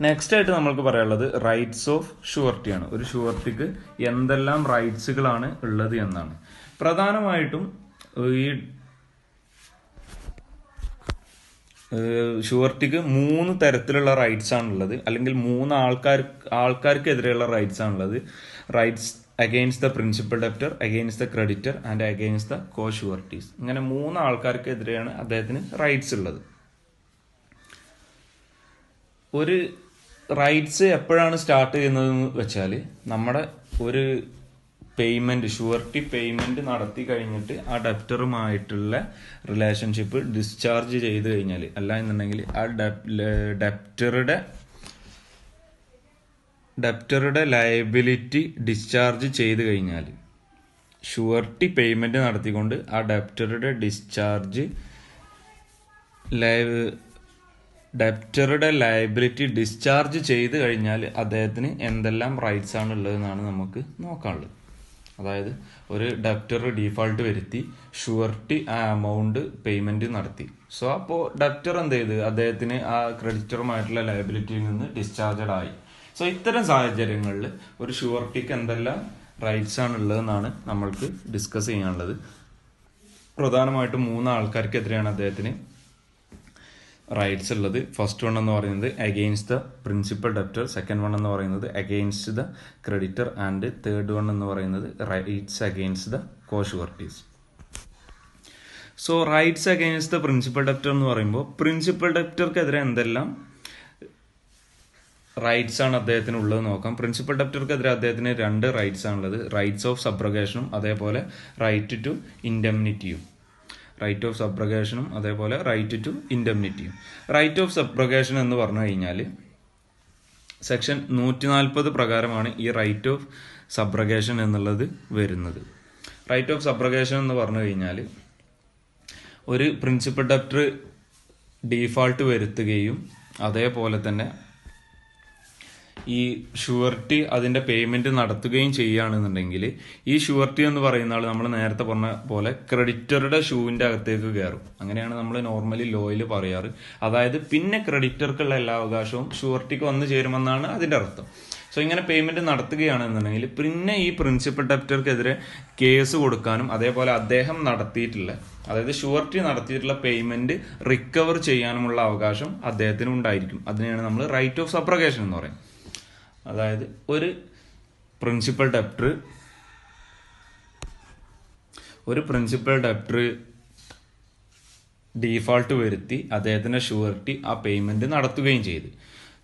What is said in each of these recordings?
Next ആയിട്ട് നമ്മൾക്ക് പറയാനുള്ളത് റൈറ്റ്സ് ഓഫ് ഷുവർട്ടി ആണ്. ഒരു ഷുവർട്ടിക്ക് എന്തെല്ലാം റൈറ്റ്സുകളാണ് ഉള്ളത് എന്നാണ്. പ്രധാനമായിട്ടും ഈ ഷുവർട്ടിക്ക് 3 തരത്തിലുള്ള റൈറ്റ്സ് ആണുള്ളത്, അല്ലെങ്കിൽ 3 ആൾക്കാർക്കെതിരെയുള്ള റൈറ്റ്സ് ആണുള്ളത്. Rights against the principal debtor, against the creditor and against the co sureties. ഇങ്ങനെ 3 ആൾക്കാർക്കെതിരെയാണ് അദ്ദേഹത്തിന് റൈറ്റ്സ് ഉള്ളത്. ഒരു റൈറ്റ്സ് എപ്പോഴാണ് സ്റ്റാർട്ട് ചെയ്യുന്നതെന്ന് വെച്ചാൽ, നമ്മുടെ ഒരു പേയ്മെന്റ്, ഷുവർട്ടി പേയ്മെന്റ് നടത്തി കഴിഞ്ഞിട്ട് ആ ഡെപ്റ്ററുമായിട്ടുള്ള റിലേഷൻഷിപ്പ് ഡിസ്ചാർജ് ചെയ്ത് കഴിഞ്ഞാൽ, അല്ല എന്നുണ്ടെങ്കിൽ ആ ഡെപ്റ്ററുടെ ലയബിലിറ്റി ഡിസ്ചാർജ് ചെയ്ത് കഴിഞ്ഞാൽ, ഷുവർട്ടി പേയ്മെന്റ് നടത്തിക്കൊണ്ട് ആ ഡെപ്റ്ററുടെ ലയബിലിറ്റി ഡിസ്ചാർജ് ചെയ്ത് കഴിഞ്ഞാൽ അദ്ദേഹത്തിന് എന്തെല്ലാം റൈറ്റ്സ് ആണ് ഉള്ളതെന്നാണ് നമുക്ക് നോക്കാനുള്ളത്. അതായത് ഒരു ഡെപ്റ്റർ ഡീഫാൾട്ട് വരുത്തി ഷുവർട്ടി ആ എമൗണ്ട് പേയ്മെന്റ് നടത്തി. സോ അപ്പോൾ ഡെപ്റ്റർ എന്ത് ചെയ്ത് അദ്ദേഹത്തിന് ആ ക്രെഡിറ്ററുമായിട്ടുള്ള ലയബിലിറ്റിയിൽ നിന്ന് ഡിസ്ചാർജഡ് ആയി. സോ ഇത്തരം സാഹചര്യങ്ങളിൽ ഒരു ഷുവർട്ടിക്ക് എന്തെല്ലാം റൈറ്റ്സ് ആണ് ഉള്ളതെന്നാണ് നമ്മൾക്ക് ഡിസ്കസ് ചെയ്യാനുള്ളത്. പ്രധാനമായിട്ടും 3 ആൾക്കാർക്കെതിരെയാണ് അദ്ദേഹത്തിന് റൈറ്റ്സ് ഉള്ളത്. ഫസ്റ്റ് വൺ എന്ന് പറയുന്നത് against the principal debtor, second one എന്ന് പറയുന്നത് against the creditor and third one എന്ന് പറയുന്നത് rights against the co sureties. So rights against the principal debtor എന്ന് പറയുമ്പോൾ, പ്രിൻസിപ്പൽ ഡെപ്റ്റർക്കെതിരെ എന്തെല്ലാം റൈറ്റ്സ് ആണ് അദ്ദേഹത്തിന് ഉള്ളത് നോക്കാം. പ്രിൻസിപ്പൽ ഡെപ്റ്റർക്കെതിരെ അദ്ദേഹത്തിന് 2 റൈറ്റ്സ് ആണുള്ളത്. റൈറ്റ്സ് ഓഫ് സബ്രഗേഷനും അതേപോലെ റൈറ്റ് ടു ഇൻഡെംനിറ്റിയും. റൈറ്റ് ഓഫ് സബ്രഗേഷനും അതേപോലെ റൈറ്റ് ടു ഇൻഡെംനിറ്റിയും. റൈറ്റ് ഓഫ് സബ്രഗേഷൻ എന്ന് പറഞ്ഞു കഴിഞ്ഞാൽ സെക്ഷൻ 140 പ്രകാരമാണ് ഈ റൈറ്റ് ഓഫ് സബ്രഗേഷൻ എന്നുള്ളത് വരുന്നത്. റൈറ്റ് ഓഫ് സബ്രഗേഷൻ എന്ന് പറഞ്ഞു കഴിഞ്ഞാൽ, ഒരു പ്രിൻസിപ്പൽ ഡെപ്റ്റർ ഡീഫാൾട്ട് വരുത്തുകയും അതേപോലെ തന്നെ ഈ ഷുവർട്ടി അതിന്റെ പേയ്മെന്റ് നടത്തുകയും ചെയ്യുകയാണെന്നുണ്ടെങ്കിൽ, ഈ ഷുവർട്ടി എന്ന് പറയുന്ന ആൾ നമ്മൾ നേരത്തെ പറഞ്ഞ പോലെ ക്രെഡിറ്ററുടെ ഷൂവിന്റെ അകത്തേക്ക് കയറും. അങ്ങനെയാണ് നമ്മൾ നോർമലി ലോയിൽ പറയാറ്. അതായത് പിന്നെ ക്രെഡിറ്റർക്കുള്ള എല്ലാ അവകാശവും ഷുവർട്ടിക്ക് വന്നു ചേരുമെന്നാണ് അതിന്റെ അർത്ഥം. സോ ഇങ്ങനെ പേയ്മെന്റ് നടത്തുകയാണെന്നുണ്ടെങ്കിൽ പിന്നെ ഈ പ്രിൻസിപ്പൽ ഡെപ്റ്റർക്കെതിരെ കേസ് കൊടുക്കാനും അതേപോലെ അദ്ദേഹം നടത്തിയിട്ടുള്ള, അതായത് ഷുവർട്ടി നടത്തിയിട്ടുള്ള പേയ്മെന്റ് റിക്കവർ ചെയ്യാനുമുള്ള അവകാശം അദ്ദേഹത്തിന് ഉണ്ടായിരിക്കും. അതിനെയാണ് നമ്മൾ റൈറ്റ് ഓഫ് സബ്രഗേഷൻ എന്ന് പറയുന്നത്. അതായത് ഒരു പ്രിൻസിപ്പൽ ഡെപ്റ്റർ ഡീഫാൾട്ട് വരുത്തി അദ്ദേഹത്തിന്റെ ഷുവർട്ടി ആ പേയ്മെന്റ് നടത്തുകയും ചെയ്തു.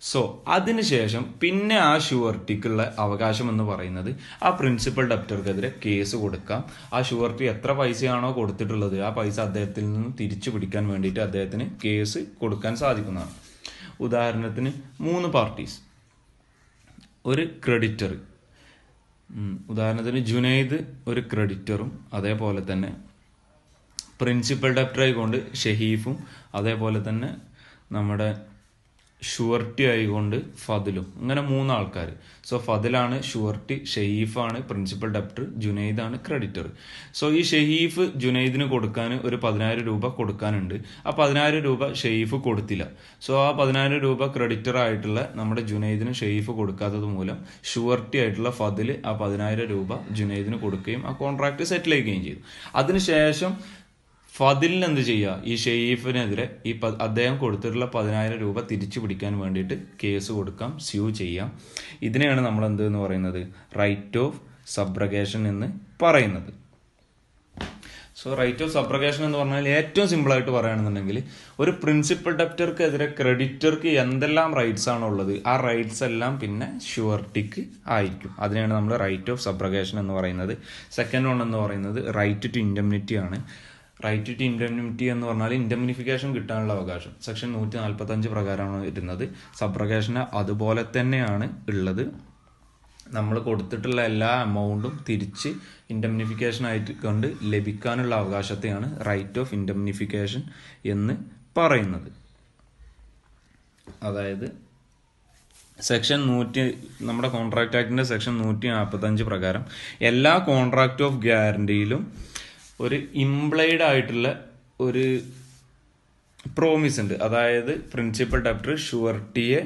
സോ അതിനുശേഷം പിന്നെ ആ ഷുവർട്ടിക്കുള്ള അവകാശം എന്ന് പറയുന്നത് ആ പ്രിൻസിപ്പൽ ഡെപ്റ്റർക്കെതിരെ കേസ് കൊടുക്കാം. ആ ഷുവർട്ടി എത്ര പൈസയാണോ കൊടുത്തിട്ടുള്ളത് ആ പൈസ അദ്ദേഹത്തിൽ നിന്ന് തിരിച്ചു പിടിക്കാൻ വേണ്ടിയിട്ട് അദ്ദേഹത്തിന് കേസ് കൊടുക്കാൻ സാധിക്കുന്നതാണ്. ഉദാഹരണത്തിന് 3 പാർട്ടീസ്, ഒരു ക്രെഡിറ്റർ, ഉദാഹരണത്തിന് ജുനൈദ് ഒരു ക്രെഡിറ്ററും അതേപോലെ തന്നെ പ്രിൻസിപ്പൽ ഡെപ്റ്ററായി കൊണ്ട് ഷഹീഫും അതേപോലെ തന്നെ നമ്മുടെ ഷുവർട്ടി ആയിക്കൊണ്ട് ഫതിലും, ഇങ്ങനെ 3 ആൾക്കാർ. സോ ഫതിലാണ് ഷുവർട്ടി, ഷഹീഫാണ് പ്രിൻസിപ്പൽ ഡെപ്റ്റർ, ജുനൈദാണ് ക്രെഡിറ്റർ. സോ ഈ ഷഹീഫ് ജുനൈദിന് കൊടുക്കാൻ ഒരു 10,000 രൂപ കൊടുക്കാനുണ്ട്. ആ 10,000 രൂപ ഷെയ്ഫ് കൊടുത്തില്ല. സോ ആ 10,000 രൂപ ക്രെഡിറ്റർ ആയിട്ടുള്ള നമ്മുടെ ജുനൈദിന് ഷെയ്ഫ് കൊടുക്കാത്തത് മൂലം ഷുവർട്ടി ആയിട്ടുള്ള ഫതിൽ ആ 10,000 രൂപ ജുനൈദിന് കൊടുക്കുകയും ആ കോൺട്രാക്ട് സെറ്റിൽ ചെയ്യുകയും ചെയ്തു. അതിനുശേഷം ഫതിലിന് എന്ത് ചെയ്യുക, ഈ ഷെയ്ഫിനെതിരെ ഈ അദ്ദേഹം കൊടുത്തിട്ടുള്ള 10,000 രൂപ തിരിച്ചു പിടിക്കാൻ വേണ്ടിയിട്ട് കേസ് കൊടുക്കാം, സ്യൂ ചെയ്യാം. ഇതിനെയാണ് നമ്മൾ എന്ത് എന്ന് പറയുന്നത്, റൈറ്റ് ഓഫ് സബ്രഗേഷൻ എന്ന് പറയുന്നത്. സോ റൈറ്റ് ഓഫ് സബ്രഗേഷൻ എന്ന് പറഞ്ഞാൽ ഏറ്റവും സിമ്പിൾ ആയിട്ട് പറയുകയാണെന്നുണ്ടെങ്കിൽ, ഒരു പ്രിൻസിപ്പൽ ഡെപ്റ്റർക്കെതിരെ ക്രെഡിറ്റർക്ക് എന്തെല്ലാം റൈറ്റ്സ് ആണോ ഉള്ളത് ആ റൈറ്റ്സ് എല്ലാം പിന്നെ ഷുവർട്ടിക്ക് ആയിരിക്കും. അതിനെയാണ് നമ്മൾ റൈറ്റ് ഓഫ് സബ്രഗേഷൻ എന്ന് പറയുന്നത്. സെക്കൻഡ് വൺ എന്ന് പറയുന്നത് റൈറ്റ് ടു ഇൻഡെംനിറ്റി ആണ്. റൈറ്റ് ടു ഇൻഡെംനിറ്റി എന്ന് പറഞ്ഞാൽ ഇൻഡെംനിഫിക്കേഷൻ കിട്ടാനുള്ള അവകാശം സെക്ഷൻ 145 പ്രകാരമാണ് വരുന്നത്. സബ്രഗേഷന് അതുപോലെ തന്നെയാണ് ഉള്ളത്. നമ്മൾ കൊടുത്തിട്ടുള്ള എല്ലാ എമൗണ്ടും തിരിച്ച് ഇൻഡെംനിഫിക്കേഷൻ ആയിട്ട് കൊണ്ട് ലഭിക്കാനുള്ള അവകാശത്തെയാണ് റൈറ്റ് ഓഫ് ഇൻഡെംനിഫിക്കേഷൻ എന്ന് പറയുന്നത്. അതായത് സെക്ഷൻ നമ്മുടെ കോൺട്രാക്ട് ആക്ടിന്റെ സെക്ഷൻ 145 പ്രകാരം എല്ലാ കോൺട്രാക്ട് ഓഫ് ഗ്യാരണ്ടിയിലും ഒരു ഇംപ്ലൈഡ് ആയിട്ടുള്ള ഒരു പ്രോമിസ് ഉണ്ട്. അതായത് പ്രിൻസിപ്പൽ ഡെപ്റ്റർ ഷുവർട്ടിയെ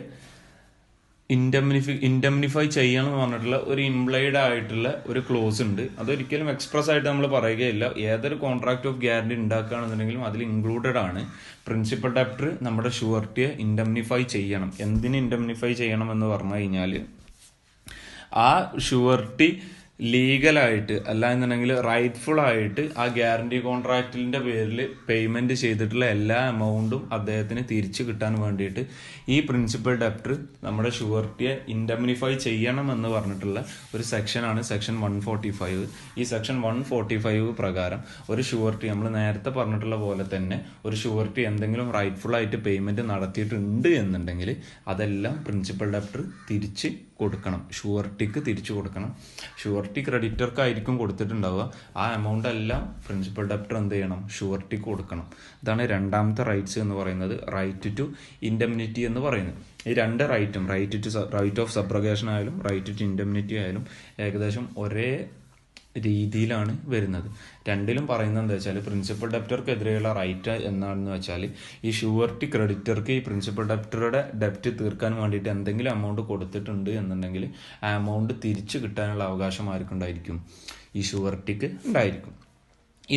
ഇൻഡംനിഫൈ ചെയ്യണം എന്ന് പറഞ്ഞിട്ടുള്ള ഒരു ഇംപ്ലൈഡ് ആയിട്ടുള്ള ഒരു ക്ലോസ് ഉണ്ട്. അതൊരിക്കലും എക്സ്പ്രസ് ആയിട്ട് നമ്മൾ പറയുകയില്ല. ഏതൊരു കോൺട്രാക്ട് ഓഫ് ഗ്യാരണ്ടി ഉണ്ടാക്കുകയാണെന്നുണ്ടെങ്കിലും അതിൽ ഇൻക്ലൂഡഡ് ആണ് പ്രിൻസിപ്പൽ ഡെപ്റ്റർ നമ്മുടെ ഷുവർട്ടിയെ ഇൻഡംനിഫൈ ചെയ്യണം. എന്തിന് ഇൻഡംനിഫൈ ചെയ്യണം എന്ന് പറഞ്ഞു കഴിഞ്ഞാൽ ആ ഷുവർട്ടി ലീഗലായിട്ട് അല്ല എന്നുണ്ടെങ്കിൽ റൈറ്റ്ഫുൾ ആയിട്ട് ആ ഗ്യാരണ്ടി കോൺട്രാക്റ്റിന്റെ പേരിൽ പേയ്മെന്റ് ചെയ്തിട്ടുള്ള എല്ലാ എമൗണ്ടും അദ്ദേഹത്തിന് തിരിച്ചു കിട്ടാൻ വേണ്ടിയിട്ട് ഈ പ്രിൻസിപ്പൽ ഡെപ്റ്റർ നമ്മുടെ ഷുവർട്ടിയെ ഇൻഡംനിഫൈ ചെയ്യണം എന്ന് പറഞ്ഞിട്ടുള്ള ഒരു സെക്ഷനാണ് സെക്ഷൻ 145. ഈ സെക്ഷൻ 145 പ്രകാരം ഒരു ഷുവർട്ടി, നമ്മൾ നേരത്തെ പറഞ്ഞിട്ടുള്ള പോലെ തന്നെ ഒരു ഷുവർട്ടി എന്തെങ്കിലും റൈറ്റ്ഫുൾ ആയിട്ട് പേയ്മെന്റ് നടത്തിയിട്ടുണ്ട് എന്നുണ്ടെങ്കിൽ അതെല്ലാം പ്രിൻസിപ്പൽ ഡെപ്റ്റർ തിരിച്ച് കൊടുക്കണം, ഷുവർട്ടിക്ക് തിരിച്ചു കൊടുക്കണം. ഷുവർട്ടി ക്രെഡിറ്റർക്കായിരിക്കും കൊടുത്തിട്ടുണ്ടാവുക. ആ എമൗണ്ട് എല്ലാം പ്രിൻസിപ്പൽ ഡെപ്റ്റർ എന്ത് ചെയ്യണം, ഷുവർട്ടിക്ക് കൊടുക്കണം. ഇതാണ് രണ്ടാമത്തെ റൈറ്റ്സ് എന്ന് പറയുന്നത്, റൈറ്റ് ടു ഇൻഡെംനിറ്റി എന്ന് പറയുന്നത്. ഈ രണ്ട് റൈറ്റും, റൈറ്റ് ഓഫ് സബ്രഗേഷൻ ആയാലും റൈറ്റ് ടു ഇൻഡെംനിറ്റി ആയാലും ഏകദേശം ഒരേ രീതിയിലാണ് വരുന്നത്. രണ്ടിലും പറയുന്നത് എന്താ വെച്ചാൽ പ്രിൻസിപ്പൽ ഡെപ്റ്റർക്കെതിരെയുള്ള റൈറ്റ് എന്നാണെന്ന് വെച്ചാൽ ഈ ഷുവർട്ടി ക്രെഡിറ്റർക്ക് ഈ പ്രിൻസിപ്പൽ ഡെപ്റ്ററുടെ ഡെപ്റ്റ് തീർക്കാൻ വേണ്ടിയിട്ട് എന്തെങ്കിലും എമൗണ്ട് കൊടുത്തിട്ടുണ്ട് എന്നുണ്ടെങ്കിൽ ആ എമൗണ്ട് തിരിച്ചു കിട്ടാനുള്ള അവകാശം ആർക്കുണ്ടായിരിക്കും, ഈ ഷുവർട്ടിക്ക് ഉണ്ടായിരിക്കും.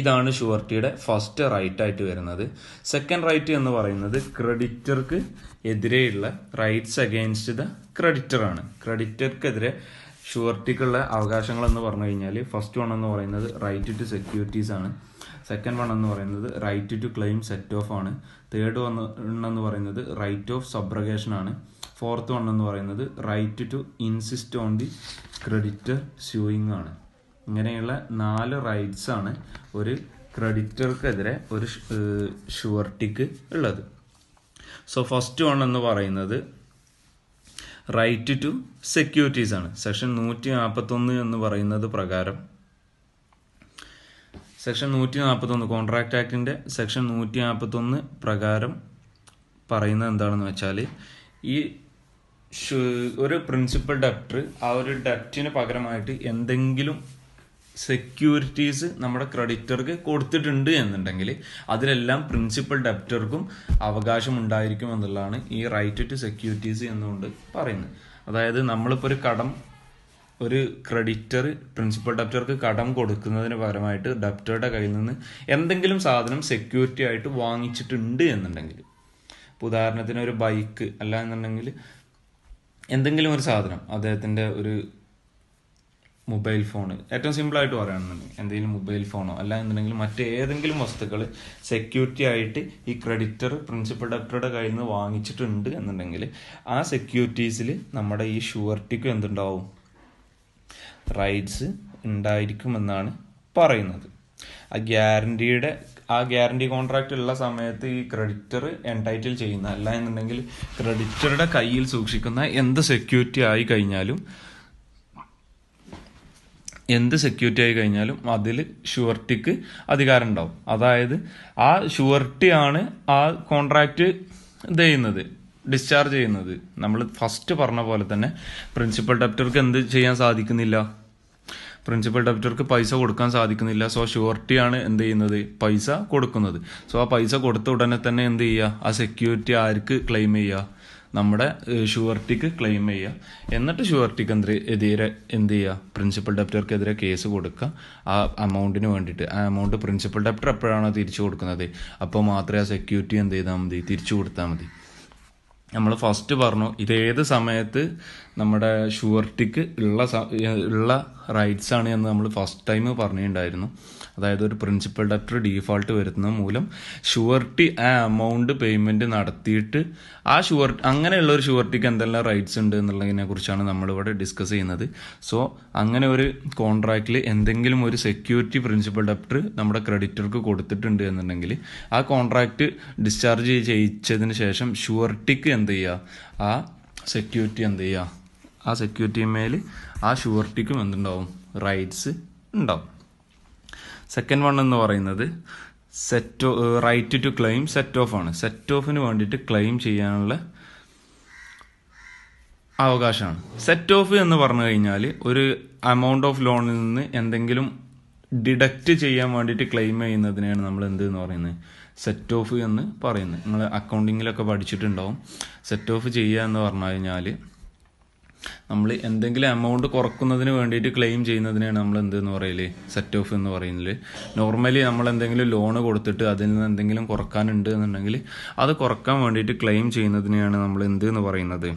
ഇതാണ് ഷുവർട്ടിയുടെ ഫസ്റ്റ് റൈറ്റ് ആയിട്ട് വരുന്നത്. സെക്കൻഡ് റൈറ്റ് എന്ന് പറയുന്നത് ക്രെഡിറ്റർക്ക് എതിരെയുള്ള റൈറ്റ്സ് അഗെയിൻസ്റ്റ് ദ ക്രെഡിറ്റർ ആണ്. ക്രെഡിറ്റർക്കെതിരെ ഷുവർട്ടിക്കുള്ള അവകാശങ്ങൾ എന്ന് പറഞ്ഞു കഴിഞ്ഞാൽ ഫസ്റ്റ് വൺ എന്ന് പറയുന്നത് റൈറ്റ് ടു സെക്യൂരിറ്റീസ് ആണ്. സെക്കൻഡ് വൺ എന്ന് പറയുന്നത് right to claim set off ആണ്. തേർഡ് വൺ എന്ന് പറയുന്നത് റൈറ്റ് ഓഫ് സബ്രഗേഷൻ ആണ്. ഫോർത്ത് വൺ എന്ന് പറയുന്നത് right to insist on the creditor suing ആണ്. ഇങ്ങനെയുള്ള 4 റൈറ്റ്സ് ആണ് ഒരു ക്രെഡിറ്റർക്കെതിരെ ഒരു ഷുവർട്ടിക്ക് ഉള്ളത്. സോ ഫസ്റ്റ് വൺ എന്ന് പറയുന്നത് റൈറ്റ് ടു സെക്യൂരിറ്റീസ് ആണ്. സെക്ഷൻ 141 എന്ന് പറയുന്നത് പ്രകാരം, സെക്ഷൻ 141 കോൺട്രാക്ട് ആക്ടിന്റെ സെക്ഷൻ 141 പ്രകാരം പറയുന്നത് എന്താണെന്ന് വെച്ചാൽ ഈ ഒരു പ്രിൻസിപ്പൽ ഡെപ്റ്റർ ആ ഒരു ഡെപ്റ്റിന് പകരമായിട്ട് എന്തെങ്കിലും സെക്യൂരിറ്റീസ് നമ്മുടെ ക്രെഡിറ്റർക്ക് കൊടുത്തിട്ടുണ്ട് എന്നുണ്ടെങ്കിൽ അതിലെല്ലാം പ്രിൻസിപ്പൽ ഡെപ്റ്റർക്കും അവകാശം ഉണ്ടായിരിക്കും എന്നുള്ളതാണ് ഈ റൈറ്റ് ടു സെക്യൂരിറ്റീസ് എന്നുകൊണ്ട് പറയുന്നത്. അതായത് നമ്മളിപ്പോൾ ഒരു ക്രെഡിറ്റർ പ്രിൻസിപ്പൽ ഡെപ്റ്റർക്ക് കടം കൊടുക്കുന്നതിന് പകരമായിട്ട് ഡെപ്റ്ററുടെ കയ്യിൽ നിന്ന് എന്തെങ്കിലും സാധനം സെക്യൂരിറ്റി ആയിട്ട് വാങ്ങിച്ചിട്ടുണ്ട് എന്നുണ്ടെങ്കിൽ, ഇപ്പോൾ ഉദാഹരണത്തിന് ഒരു ബൈക്ക് അല്ല എന്നുണ്ടെങ്കിൽ എന്തെങ്കിലും ഒരു സാധനം, അദ്ദേഹത്തിൻ്റെ ഒരു മൊബൈൽ ഫോൺ, ഏറ്റവും സിമ്പിളായിട്ട് പറയുകയാണെന്നുണ്ടെങ്കിൽ എന്തെങ്കിലും മൊബൈൽ ഫോണോ അല്ല എന്നുണ്ടെങ്കിൽ മറ്റേതെങ്കിലും വസ്തുക്കൾ സെക്യൂരിറ്റി ആയിട്ട് ഈ ക്രെഡിറ്റർ പ്രിൻസിപ്പൽ ഡെപ്റ്ററുടെ കയ്യിൽ നിന്ന് വാങ്ങിച്ചിട്ടുണ്ട് എന്നുണ്ടെങ്കിൽ ആ സെക്യൂരിറ്റീസിൽ നമ്മുടെ ഈ ഷുവർട്ടിക്കും എന്തുണ്ടാവും, റൈറ്റ്സ് ഉണ്ടായിരിക്കുമെന്നാണ് പറയുന്നത്. ആ ഗ്യാരണ്ടി കോൺട്രാക്റ്റ് ഉള്ള സമയത്ത് ഈ ക്രെഡിറ്റർ എൻടൈറ്റിൽ ചെയ്യുന്ന, അല്ല എന്നുണ്ടെങ്കിൽ ക്രെഡിറ്ററുടെ കയ്യിൽ സൂക്ഷിക്കുന്ന എന്ത് സെക്യൂരിറ്റി ആയി കഴിഞ്ഞാലും അതിൽ ഷുവർട്ടിക്ക് അധികാരം ഉണ്ടാവും. അതായത് ആ ഷുവർട്ടിയാണ് ആ കോൺട്രാക്റ്റ് ഡിസ്ചാർജ് ചെയ്യുന്നത്. നമ്മൾ ഫസ്റ്റ് പറഞ്ഞ പോലെ തന്നെ പ്രിൻസിപ്പൽ ഡെപ്റ്റർക്ക് എന്ത് ചെയ്യാൻ സാധിക്കുന്നില്ല, പ്രിൻസിപ്പൽ ഡെപ്റ്റർക്ക് പൈസ കൊടുക്കാൻ സാധിക്കുന്നില്ല. സോ ഷുവർട്ടിയാണ് എന്ത് ചെയ്യുന്നത്, പൈസ കൊടുക്കുന്നത്. സോ ആ പൈസ കൊടുത്ത ഉടനെ തന്നെ എന്ത് ചെയ്യുക, ആ സെക്യൂരിറ്റി ആർക്ക് ക്ലെയിം ചെയ്യുക, നമ്മുടെ ഷുവർട്ടിക്ക് ക്ലെയിം ചെയ്യുക. എന്നിട്ട് ഷുവർട്ടിക്ക് എതിരെ എന്ത് ചെയ്യുക, പ്രിൻസിപ്പൽ ഡെപ്റ്റർക്കെതിരെ കേസ് കൊടുക്കുക ആ എമൗണ്ടിന് വേണ്ടിയിട്ട്. ആ എമൗണ്ട് പ്രിൻസിപ്പൽ ഡെപ്റ്റർ എപ്പോഴാണോ തിരിച്ചു കൊടുക്കുന്നത് അപ്പോൾ മാത്രമേ ആ സെക്യൂരിറ്റി എന്ത് ചെയ്താൽ മതി, തിരിച്ചു കൊടുത്താൽ മതി. നമ്മൾ ഫസ്റ്റ് പറഞ്ഞു ഇതേത് സമയത്ത് നമ്മുടെ ഷുവർട്ടിക്ക് ഉള്ള റൈറ്റ്സ് ആണ് എന്ന് നമ്മൾ ഫസ്റ്റ് ടൈം പറഞ്ഞിട്ടുണ്ടായിരുന്നു. അതായത് ഒരു പ്രിൻസിപ്പൽ ഡെപ്റ്റർ ഡീഫോൾട്ട് വരുന്നത് മൂലം ഷുവർട്ടി ആ എമൗണ്ട് പേയ്മെന്റ് നടത്തിയിട്ട് അങ്ങനെയുള്ള ഒരു ഷുവർട്ടിക്ക് എന്തെല്ലാം റൈറ്റ്സ് ഉണ്ട് എന്നുള്ളതിനെ കുറിച്ചാണ് നമ്മളിവിടെ ഡിസ്കസ് ചെയ്യുന്നത്. സോ അങ്ങനെ ഒരു കോൺട്രാക്റ്റിൽ എന്തെങ്കിലും ഒരു സെക്യൂരിറ്റി പ്രിൻസിപ്പൽ ഡെപ്റ്റർ നമ്മുടെ ക്രെഡിറ്റർക്ക് കൊടുത്തിട്ടുണ്ട് എന്നുണ്ടെങ്കിൽ ആ കോൺട്രാക്റ്റ് ഡിസ്ചാർജ് ചെയ്യിച്ചതിന് ശേഷം ഷുവർട്ടിക്ക് എന്ത് ചെയ്യുക, ആ സെക്യൂരിറ്റി എന്ത് ചെയ്യുക, ആ സെക്യൂരിറ്റിമേൽ ആ ഷുവർട്ടിക്കും എന്തുണ്ടാവും, റൈറ്റ്സ് ഉണ്ടാവും. സെക്കൻഡ് വൺ എന്ന് പറയുന്നത് right to claim set off ആണ്. സെറ്റ് ഓഫിന് വേണ്ടിയിട്ട് ക്ലെയിം ചെയ്യാനുള്ള അവകാശമാണ്. സെറ്റ് ഓഫ് എന്ന് പറഞ്ഞു കഴിഞ്ഞാൽ ഒരു എമൗണ്ട് ഓഫ് ലോണിൽ നിന്ന് എന്തെങ്കിലും ഡിഡക്റ്റ് ചെയ്യാൻ വേണ്ടിയിട്ട് ക്ലെയിം ചെയ്യുന്നതിനെയാണ് നമ്മൾ എന്ത് എന്ന് പറയുന്നത്, സെറ്റ് ഓഫ് എന്ന് പറയുന്നത്. നിങ്ങൾ അക്കൗണ്ടിങ്ങിലൊക്കെ പഠിച്ചിട്ടുണ്ടാവും. സെറ്റ് ഓഫ് ചെയ്യുക എന്ന് പറഞ്ഞു കഴിഞ്ഞാൽ നമ്മൾ എന്തെങ്കിലും എമൗണ്ട് കുറക്കുന്നതിന് വേണ്ടിയിട്ട് ക്ലെയിം ചെയ്യുന്നതിനാണ് നമ്മൾ എന്തെന്ന് പറയല്, സെറ്റ് ഓഫ് എന്ന് പറയുന്നത്. നോർമലി നമ്മൾ എന്തെങ്കിലും ലോണ് കൊടുത്തിട്ട് അതിൽ നിന്ന് എന്തെങ്കിലും കുറക്കാനുണ്ട് എന്നുണ്ടെങ്കിൽ അത് കുറക്കാൻ വേണ്ടിയിട്ട് ക്ലെയിം ചെയ്യുന്നതിനെയാണ് നമ്മൾ എന്തെന്ന് പറയുന്നത്,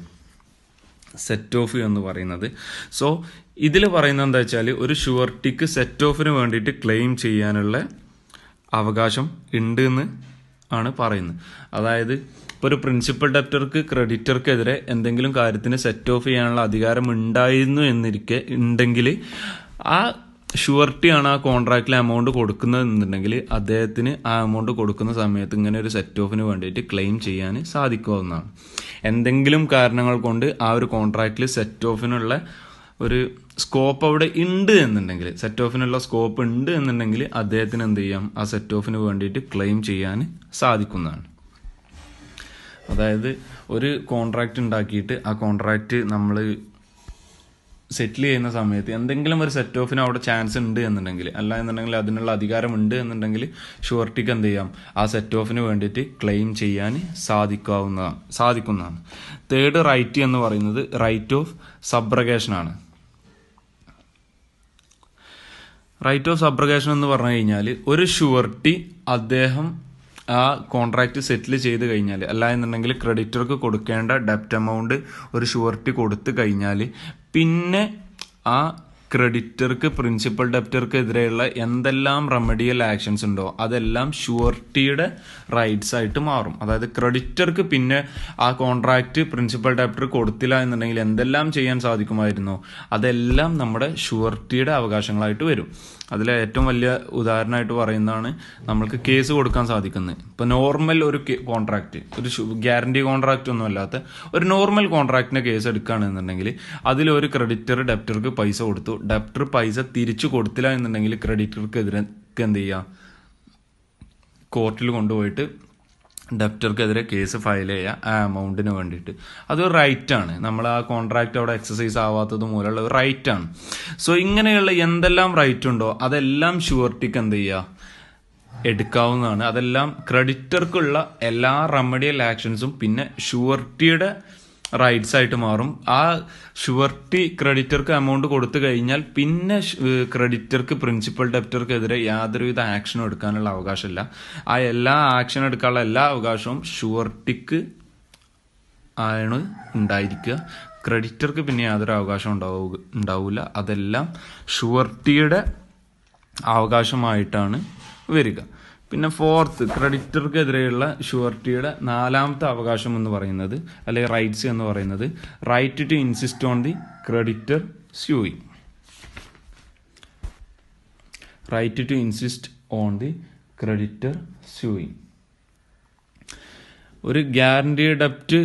സെറ്റ് ഓഫ് എന്ന് പറയുന്നത്. സോ ഇതിൽ പറയുന്നത് എന്താ വെച്ചാൽ, ഒരു ഷുവർട്ടിക്ക് സെറ്റ് ഓഫിന് വേണ്ടിയിട്ട് ക്ലെയിം ചെയ്യാനുള്ള അവകാശം ഉണ്ട് എന്ന് ആണ് പറയുന്നത്. അതായത് ഇപ്പോൾ ഒരു പ്രിൻസിപ്പൽ ഡെപ്റ്റർക്ക് ക്രെഡിറ്റർക്കെതിരെ എന്തെങ്കിലും കാര്യത്തിന് സെറ്റ് ഓഫ് ചെയ്യാനുള്ള അധികാരം ഉണ്ടായിരുന്നു ഉണ്ടെങ്കിൽ ആ ഷുവർട്ടിയാണ് ആ കോൺട്രാക്റ്റിലെ എമൗണ്ട് കൊടുക്കുന്നത് എന്നുണ്ടെങ്കിൽ അദ്ദേഹത്തിന് ആ എമൗണ്ട് കൊടുക്കുന്ന സമയത്ത് ഇങ്ങനെ ഒരു സെറ്റ് ഓഫിന് വേണ്ടിയിട്ട് ക്ലെയിം ചെയ്യാൻ സാധിക്കാവുന്നതാണ്. എന്തെങ്കിലും കാരണങ്ങൾ കൊണ്ട് ആ ഒരു കോൺട്രാക്റ്റിൽ സെറ്റ് ഓഫിനുള്ള ഒരു സ്കോപ്പ് അവിടെ ഉണ്ട് എന്നുണ്ടെങ്കിൽ, സെറ്റ് ഓഫിനുള്ള സ്കോപ്പ് ഉണ്ട് എന്നുണ്ടെങ്കിൽ അദ്ദേഹത്തിന് എന്ത് ചെയ്യാം, ആ സെറ്റ് ഓഫിന് വേണ്ടിയിട്ട് ക്ലെയിം ചെയ്യാൻ സാധിക്കുന്നതാണ്. അതായത് ഒരു കോൺട്രാക്റ്റ് ഉണ്ടാക്കിയിട്ട് ആ കോൺട്രാക്റ്റ് നമ്മൾ സെറ്റിൽ ചെയ്യുന്ന സമയത്ത് എന്തെങ്കിലും ഒരു സെറ്റ് ഓഫിന് അവിടെ ചാൻസ് ഉണ്ട് എന്നുണ്ടെങ്കിൽ, അല്ല എന്നുണ്ടെങ്കിൽ അതിനുള്ള അധികാരം ഉണ്ട് എന്നുണ്ടെങ്കിൽ ഷുവർട്ടിക്ക് എന്ത് ചെയ്യാം, ആ സെറ്റ് ഓഫിന് വേണ്ടിയിട്ട് ക്ലെയിം ചെയ്യാൻ സാധിക്കുന്നതാണ്. തേർഡ് റൈറ്റ് എന്ന് പറയുന്നത് റൈറ്റ് ഓഫ് സബ്രഗേഷനാണ്. റൈറ്റ് ഓഫ് സബ്രഗേഷൻ എന്ന് പറഞ്ഞു കഴിഞ്ഞാൽ, ഒരു ഷുവർട്ടി അദ്ദേഹം ആ കോൺട്രാക്റ്റ് സെറ്റിൽ ചെയ്ത് കഴിഞ്ഞാൽ, അല്ല എന്നുണ്ടെങ്കിൽ ക്രെഡിറ്റർക്ക് കൊടുക്കേണ്ട ഡെപ്റ്റ് എമൗണ്ട് ഒരു ഷുവർട്ടി കൊടുത്തു കഴിഞ്ഞാൽ പിന്നെ ആ ക്രെഡിറ്റർക്ക് പ്രിൻസിപ്പൽ ഡെപ്റ്റർക്ക് എതിരെയുള്ള എന്തെല്ലാം റെമഡിയൽ ആക്ഷൻസ് ഉണ്ടോ അതെല്ലാം ഷുവർട്ടിയുടെ റൈറ്റ്സ് ആയിട്ട് മാറും. അതായത് ക്രെഡിറ്റർക്ക് പിന്നെ ആ കോൺട്രാക്റ്റ് പ്രിൻസിപ്പൽ ഡെപ്റ്റർ കൊടുത്തില്ല എന്നുണ്ടെങ്കിൽ എന്തെല്ലാം ചെയ്യാൻ സാധിക്കുമായിരുന്നോ അതെല്ലാം നമ്മുടെ ഷുവർട്ടിയുടെ അവകാശങ്ങളായിട്ട് വരും. അതിലെ ഏറ്റവും വലിയ ഉദാഹരണമായിട്ട് പറയുന്നതാണ് നമ്മൾക്ക് കേസ് കൊടുക്കാൻ സാധിക്കുന്നത്. ഇപ്പം നോർമൽ ഒരു കോൺട്രാക്റ്റ്, ഒരു ഗ്യാരണ്ടി കോൺട്രാക്റ്റ് ഒന്നും അല്ലാത്ത ഒരു നോർമൽ കോൺട്രാക്റ്റിന് കേസ് എടുക്കുകയാണെന്നുണ്ടെങ്കിൽ അതിലൊരു ക്രെഡിറ്റർ ഡെപ്റ്റർക്ക് പൈസ കൊടുത്തു, ഡെപ്റ്റർ പൈസ തിരിച്ചു കൊടുത്തില്ല എന്നുണ്ടെങ്കിൽ ക്രെഡിറ്റർക്കെതിരെ എന്ത് ചെയ്യുക, കോർട്ടിൽ കൊണ്ടുപോയിട്ട് ഡെപ്റ്റർക്കെതിരെ കേസ് ഫയൽ ചെയ്യുക ആ എമൗണ്ടിന് വേണ്ടിയിട്ട്. അതൊരു റൈറ്റാണ്, നമ്മൾ ആ കോൺട്രാക്റ്റ് അവിടെ എക്സസൈസ് ആവാത്തത് മൂലമുള്ള ഒരു റൈറ്റാണ്. സോ ഇങ്ങനെയുള്ള എന്തെല്ലാം റൈറ്റ് ഉണ്ടോ അതെല്ലാം ഷുവർട്ടിക്ക് എന്ത് ചെയ്യുക, എടുക്കാവുന്നതാണ്. അതെല്ലാം ക്രെഡിറ്റർക്കുള്ള എല്ലാ റെമഡിയൽ ആക്ഷൻസും പിന്നെ ഷുവർട്ടിയുടെ റൈറ്റ്സ് ആയിട്ട് മാറും. ആ ഷുവർട്ടി ക്രെഡിറ്റർക്ക് എമൗണ്ട് കൊടുത്തു കഴിഞ്ഞാൽ പിന്നെ ക്രെഡിറ്റർക്ക് പ്രിൻസിപ്പൽ ഡെപ്റ്റർക്കെതിരെ യാതൊരുവിധ ആക്ഷനും എടുക്കാനുള്ള അവകാശമില്ല. ആ എല്ലാ ആക്ഷൻ എടുക്കാനുള്ള എല്ലാ അവകാശവും ഷുവർട്ടിക്ക് ആണ് ഉണ്ടായിരിക്കുക. ക്രെഡിറ്റർക്ക് പിന്നെ യാതൊരു അവകാശം ഉണ്ടാവില്ല. അതെല്ലാം ഷുവർട്ടിയുടെ അവകാശമായിട്ടാണ് വരിക. പിന്നെ ഫോർത്ത്, ക്രെഡിറ്റർക്കെതിരെയുള്ള ഷുവർട്ടിയുടെ നാലാമത്തെ അവകാശം എന്ന് പറയുന്നത്, അല്ലെങ്കിൽ റൈറ്റ്സ് എന്ന് പറയുന്നത്, right to insist on the creditor suing. Right to insist on the creditor suing. ഒരു ഗ്യാരണ്ടി ഡെപ്റ്റ്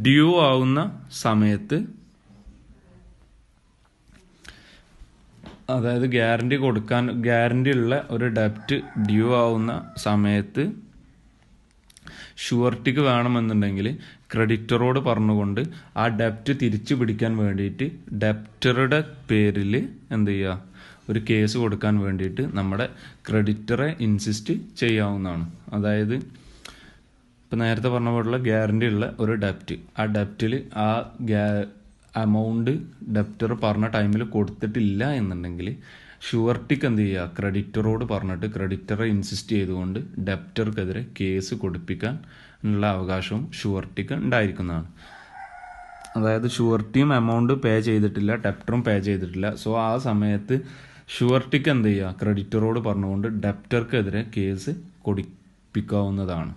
ഡ്യൂ ആവുന്ന സമയത്ത്, അതായത് ഗ്യാരണ്ടി ഉള്ള ഒരു ഡെപ്റ്റ് ഡ്യൂ ആവുന്ന സമയത്ത് ഷുവർട്ടിക്ക് വേണമെന്നുണ്ടെങ്കിൽ ക്രെഡിറ്ററോട് പറഞ്ഞുകൊണ്ട് ആ ഡെപ്റ്റ് തിരിച്ചു പിടിക്കാൻ വേണ്ടിയിട്ട് ഡെപ്റ്ററുടെ പേരിൽ എന്ത് ചെയ്യുക, ഒരു കേസ് കൊടുക്കാൻ വേണ്ടിയിട്ട് നമ്മുടെ ക്രെഡിറ്ററെ ഇൻസിസ്റ്റ് ചെയ്യാവുന്നതാണ്. അതായത് ഇപ്പം നേരത്തെ പറഞ്ഞ പോലുള്ള ഗ്യാരണ്ടി ഉള്ള ഒരു ഡെപ്റ്റ്, ആ ഡെപ്റ്റിൽ ആ എമൗണ്ട് ഡെപ്റ്റർ പറഞ്ഞ ടൈമിൽ കൊടുത്തിട്ടില്ല എന്നുണ്ടെങ്കിൽ ഷുവർട്ടിക്ക് എന്ത് ചെയ്യുക, ക്രെഡിറ്ററോട് പറഞ്ഞിട്ട് ക്രെഡിറ്ററെ ഇൻസിസ്റ്റ് ചെയ്തുകൊണ്ട് ഡെപ്റ്റർക്കെതിരെ കേസ് കൊടുപ്പിക്കാൻ ഉള്ള അവകാശവും ഷുവർട്ടിക്ക് ഉണ്ടായിരിക്കുന്നതാണ്. അതായത് ഷുവർട്ടിയും എമൗണ്ട് പേ ചെയ്തിട്ടില്ല, ഡെപ്റ്ററും പേ ചെയ്തിട്ടില്ല. സോ ആ സമയത്ത് ഷുവർട്ടിക്ക് എന്ത് ചെയ്യുക, ക്രെഡിറ്ററോട് പറഞ്ഞുകൊണ്ട് ഡെപ്റ്റർക്കെതിരെ കേസ് കൊടുപ്പിക്കാവുന്നതാണ്.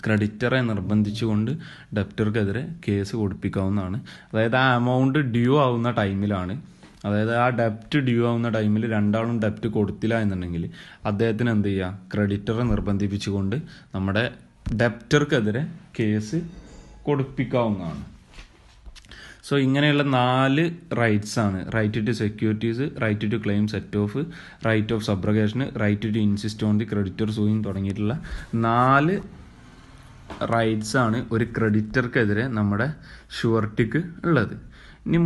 ക്രെഡിറ്ററെ നിർബന്ധിച്ചുകൊണ്ട് ഡെപ്റ്റർക്കെതിരെ കേസ് കൊടുപ്പിക്കാവുന്നതാണ്. അതായത് ആ എമൗണ്ട് ഡ്യൂ ആവുന്ന ടൈമിലാണ്, അതായത് ആ ഡെപ്റ്റ് ഡ്യൂ ആവുന്ന ടൈമിൽ രണ്ടാളും ഡെപ്റ്റ് കൊടുത്തില്ല എന്നുണ്ടെങ്കിൽ അദ്ദേഹത്തിന് എന്ത് ചെയ്യുക, ക്രെഡിറ്ററെ നിർബന്ധിപ്പിച്ചുകൊണ്ട് നമ്മുടെ ഡെപ്റ്റർക്കെതിരെ കേസ് കൊടുപ്പിക്കാവുന്നതാണ്. സോ ഇങ്ങനെയുള്ള 4 റൈറ്റ്സ് ആണ്: right to securities, right to claim set off, right of subrogation, right to insist on the creditor suing തുടങ്ങിയിട്ടുള്ള 4 റൈറ്റ്സ് ആണ് ഒരു ക്രെഡിറ്റർക്കെതിരെ നമ്മുടെ ഷുവർട്ടിക്ക് ഉള്ളത്. ഇനി